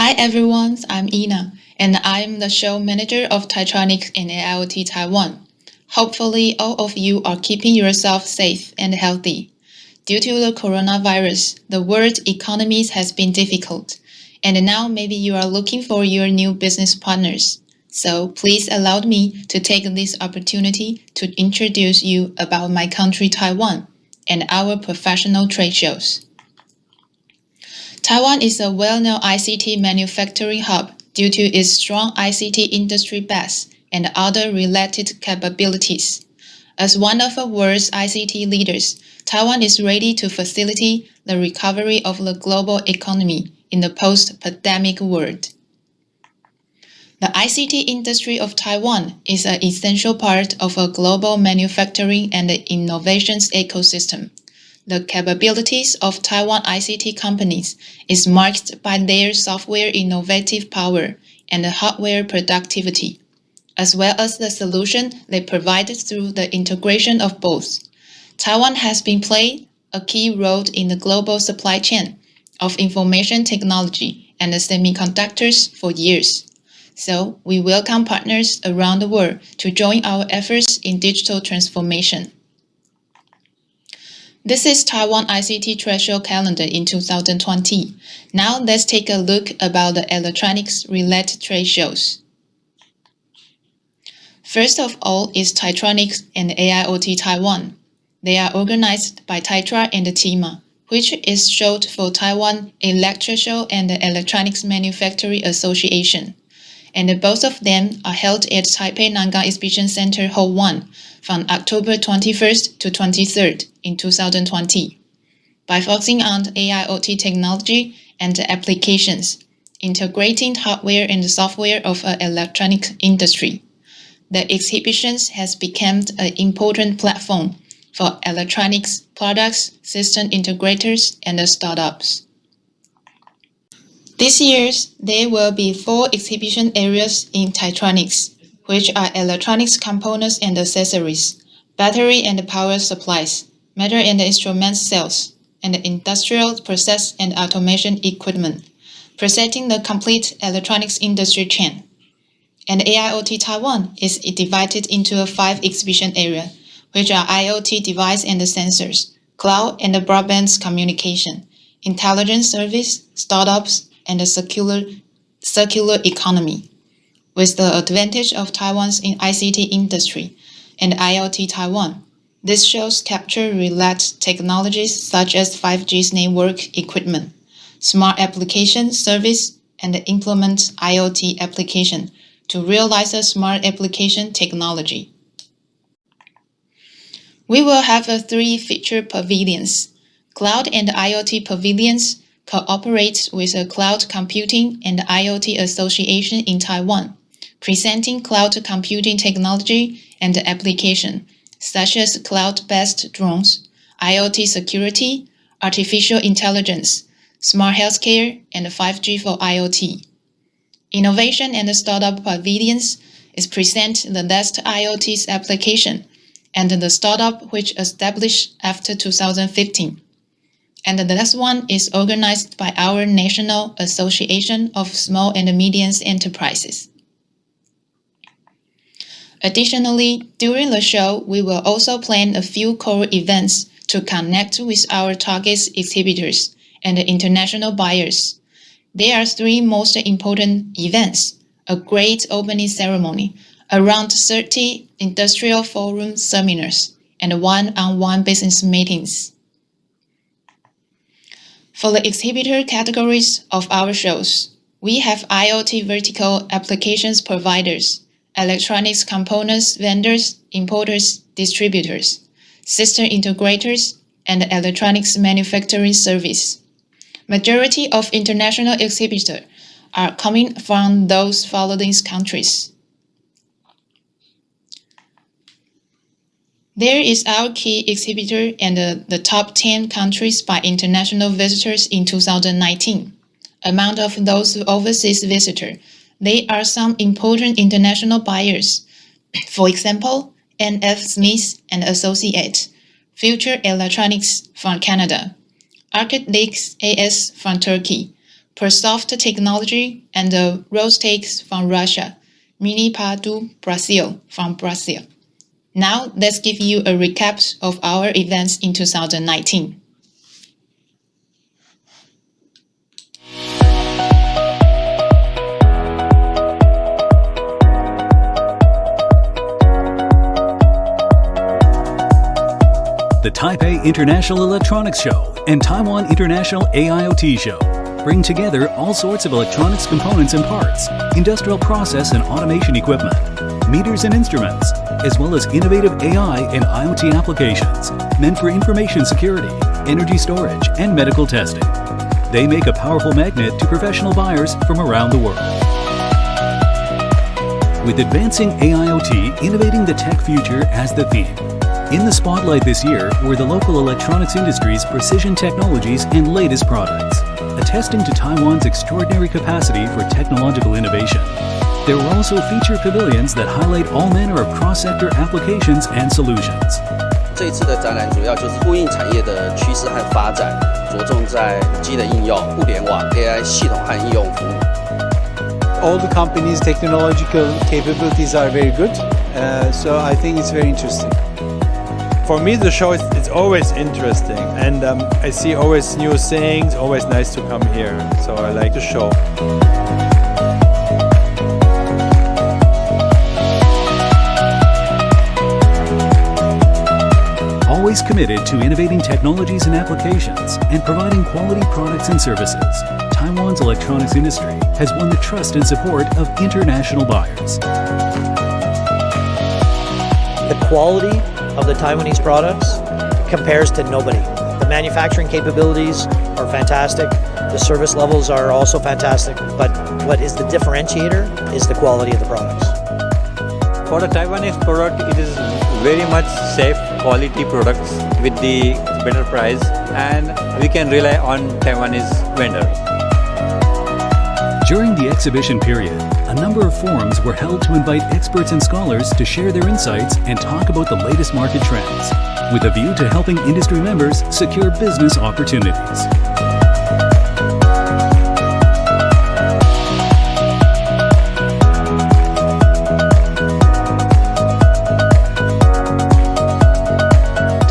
Hi everyone, I'm Ina, and I'm the show manager of TAITRONICS and AIoT Taiwan. Hopefully all of you are keeping yourself safe and healthy. Due to the coronavirus, the world economy has been difficult, and now maybe you are looking for your new business partners. So please allow me to take this opportunity to introduce you about my country Taiwan and our professional trade shows. Taiwan is a well-known ICT manufacturing hub due to its strong ICT industry base and other related capabilities. As one of the world's ICT leaders, Taiwan is ready to facilitate the recovery of the global economy in the post-pandemic world. The ICT industry of Taiwan is an essential part of a global manufacturing and innovations ecosystem. The capabilities of Taiwan ICT companies is marked by their software innovative power and hardware productivity, as well as the solution they provide through the integration of both. Taiwan has been playing a key role in the global supply chain of information technology and semiconductors for years. So we welcome partners around the world to join our efforts in digital transformation. This is Taiwan ICT Trade Show calendar in 2020. Now let's take a look about the electronics-related trade shows. First of all is TAITRONICS and AIoT Taiwan. They are organized by TAITRA and TIMA, which is short for Taiwan Electrical and Electronics Manufacturing Association. And both of them are held at Taipei Nangang Exhibition Center Hall 1 from October 21st to 23rd in 2020. By focusing on AIoT technology and applications, integrating hardware and software of an electronic industry, the exhibitions has become an important platform for electronics products, system integrators, and startups. This year, there will be 4 exhibition areas in TAITRONICS, which are electronics components and accessories, battery and power supplies, metal and instrument sales, and industrial process and automation equipment, presenting the complete electronics industry chain. And AIoT Taiwan is divided into 5 exhibition areas, which are IoT device and sensors, cloud and broadband communication, intelligent service, startups, and the circular economy. With the advantage of Taiwan's ICT industry and IoT Taiwan, these shows capture related technologies such as 5G network equipment, smart application service, and implement IoT application to realize a smart application technology. We will have 3 feature pavilions. Cloud and IoT pavilions cooperate with the Cloud Computing and IoT Association in Taiwan, presenting cloud computing technology and application, such as cloud-based drones, IoT security, artificial intelligence, smart healthcare, and 5G for IoT. Innovation and Startup Pavilions is present the latest IoT application and the startup which established after 2015. And the last one is organized by our National Association of Small and Medium Enterprises. Additionally, during the show, we will also plan a few core events to connect with our target exhibitors and international buyers. There are 3 most important events: a great opening ceremony, around 30 industrial forum seminars, and one-on-one business meetings. For the exhibitor categories of our shows, we have IoT vertical applications providers, electronics components vendors, importers, distributors, system integrators, and electronics manufacturing service. Majority of international exhibitors are coming from those following countries. There is our key exhibitor and the top 10 countries by international visitors in 2019. Among of those overseas visitors, there are some important international buyers. For example, N.F. Smith and Associates, Future Electronics from Canada, Arctic Leaks AS from Turkey, Persoft Technology, and Rostex from Russia, Minipa do Brasil from Brazil. Now, let's give you a recap of our events in 2019. The Taipei International Electronics Show and Taiwan International AIoT Show bring together all sorts of electronics components and parts, industrial process and automation equipment, meters and instruments, as well as innovative AI and IoT applications meant for information security, energy storage, and medical testing. They make a powerful magnet to professional buyers from around the world. With advancing AIoT, innovating the tech future as the theme. In the spotlight this year were the local electronics industry's precision technologies and latest products, attesting to Taiwan's extraordinary capacity for technological innovation. There were also feature pavilions that highlight all manner of cross-sector applications and solutions. 这一次的展览主要就是呼应产业的趋势和发展，着重在5G的应用、互联网、AI 系统和应用服务。All the companies' technological capabilities are very good, so I think it's very interesting. For me, the show is always interesting, and I see always new things, always nice to come here, so I like the show. Always committed to innovating technologies and applications and providing quality products and services, Taiwan's electronics industry has won the trust and support of international buyers. The quality of the Taiwanese products compares to nobody. The manufacturing capabilities are fantastic. The service levels are also fantastic. But what is the differentiator is the quality of the products. For the Taiwanese product, it is very much safe quality products with the better price, and we can rely on Taiwanese vendor. During the exhibition period, a number of forums were held to invite experts and scholars to share their insights and talk about the latest market trends, with a view to helping industry members secure business opportunities.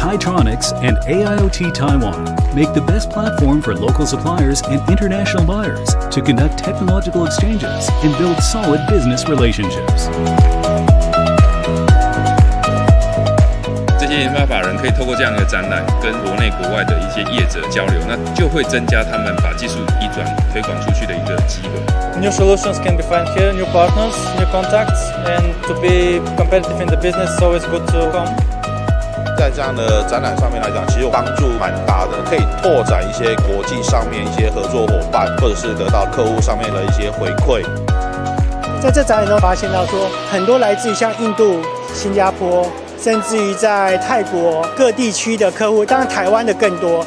TAITRONICS and AIoT Taiwan make the best platform for local suppliers and international buyers to conduct technological exchanges and build solid business relationships. 这些研发法人可以透过这样的展览，跟国内国外的一些业者交流，那就会增加他们把技术移转推广出去的一个机会。New solutions can be found here, new partners, new contacts, and to be competitive in the business, it's always good to come. 在这样的展览上面来讲，其实帮助蛮大的，可以拓展一些国际上面一些合作伙伴，或者是得到客户上面的一些回馈。在这展览中发现到说，很多来自于像印度、新加坡，甚至于在泰国各地区的客户，当然台湾的更多。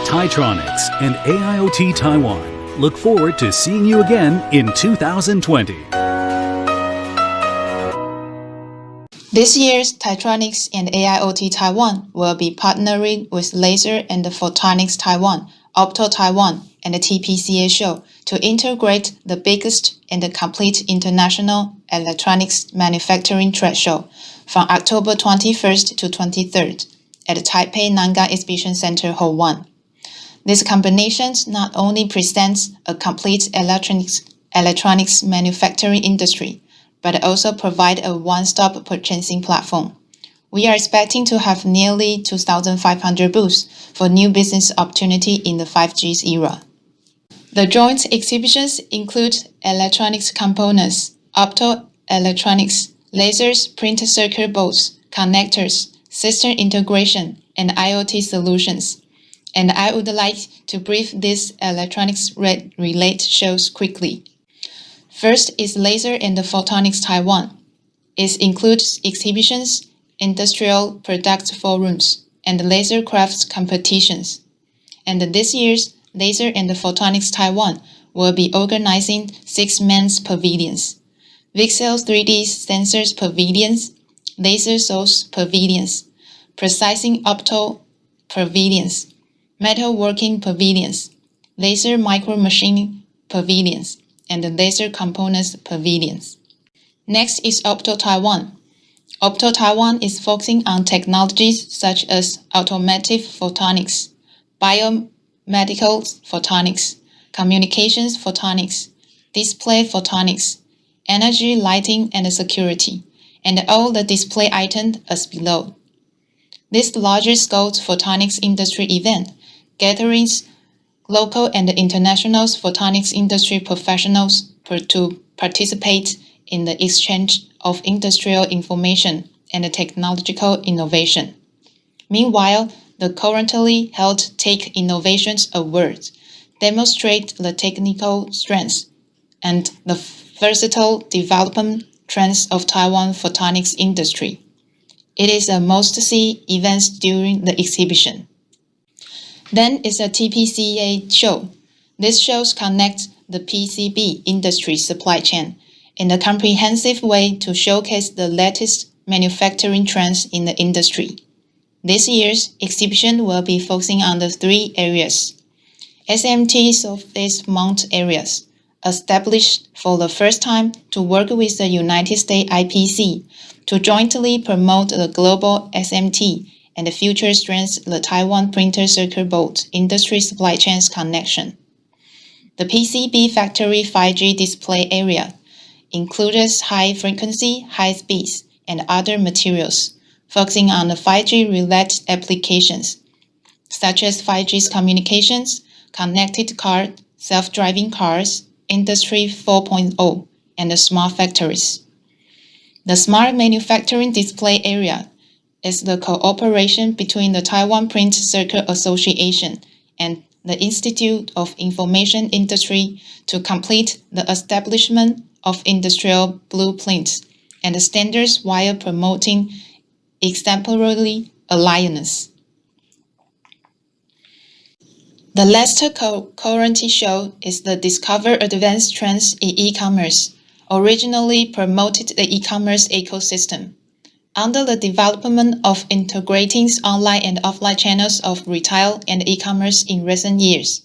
TAITRONICS and AIoT Taiwan look forward to seeing you again in 2020. This year's TAITRONICS and AIoT Taiwan will be partnering with Laser&Photonics Taiwan, OPTO Taiwan, and the TPCA Show to integrate the biggest and the complete international electronics manufacturing trade show from October 21st to 23rd at the Taipei Nangang Exhibition Center Hall 1. This combination not only presents a complete electronics manufacturing industry, but also provide a one-stop purchasing platform. We are expecting to have nearly 2,500 booths for new business opportunity in the 5G era. The joint exhibitions include electronics components, optoelectronics, lasers, printed circuit boards, connectors, system integration, and IoT solutions. And I would like to brief these electronics-related shows quickly. First is Laser&Photonics Taiwan. It includes exhibitions, industrial product forums, and laser crafts competitions. And this year's Laser&Photonics Taiwan will be organizing 6 men's pavilions, VCSEL 3D sensors pavilions, laser source pavilions, precising opto pavilions, metalworking pavilions, laser micromachining pavilions, and laser components pavilions. Next is OPTO Taiwan. OPTO Taiwan is focusing on technologies such as automotive photonics, biomedical photonics, communications photonics, display photonics, energy, lighting, and security, and all the display items as below. This larger-scale photonics industry event gathers local and international photonics industry professionals to participate in the exchange of industrial information and technological innovation. Meanwhile, the currently held Tech Innovations Awards demonstrate the technical strengths and the versatile development trends of Taiwan photonics industry. It is a must-see event during the exhibition. Then is a TPCA Show. This show connects the PCB industry supply chain in a comprehensive way to showcase the latest manufacturing trends in the industry. This year's exhibition will be focusing on the 3 areas. SMT surface mount areas, established for the first time to work with the United States IPC to jointly promote the global SMT and future strengthens the Taiwan printer circuit board industry supply chains connection. The PCB factory 5G display area includes high frequency, high speeds, and other materials, focusing on the 5G related applications, such as 5G communications, connected car, self-driving cars, Industry 4.0, and the smart factories. The Smart Manufacturing Display Area is the cooperation between the Taiwan Print Circuit Association and the Institute of Information Industry to complete the establishment of industrial blueprints and standards while promoting exemplary alliance. The last current show is the Discover Advanced Trends in E-commerce, originally promoted the e-commerce ecosystem. Under the development of integrating online and offline channels of retail and e-commerce in recent years,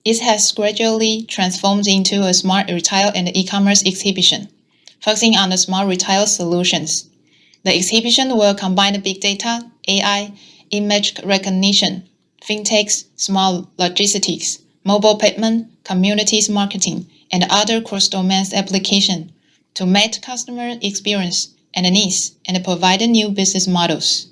it has gradually transformed into a smart retail and e-commerce exhibition, focusing on the smart retail solutions. The exhibition will combine big data, AI, image recognition, fintechs, smart logistics, mobile payment, communities marketing, and other cross-domain applications to meet customer experience and needs and provide new business models.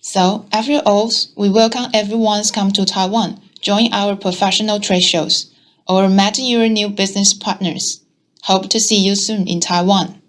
So, after all, we welcome everyone to come to Taiwan, join our professional trade shows, or meet your new business partners. Hope to see you soon in Taiwan.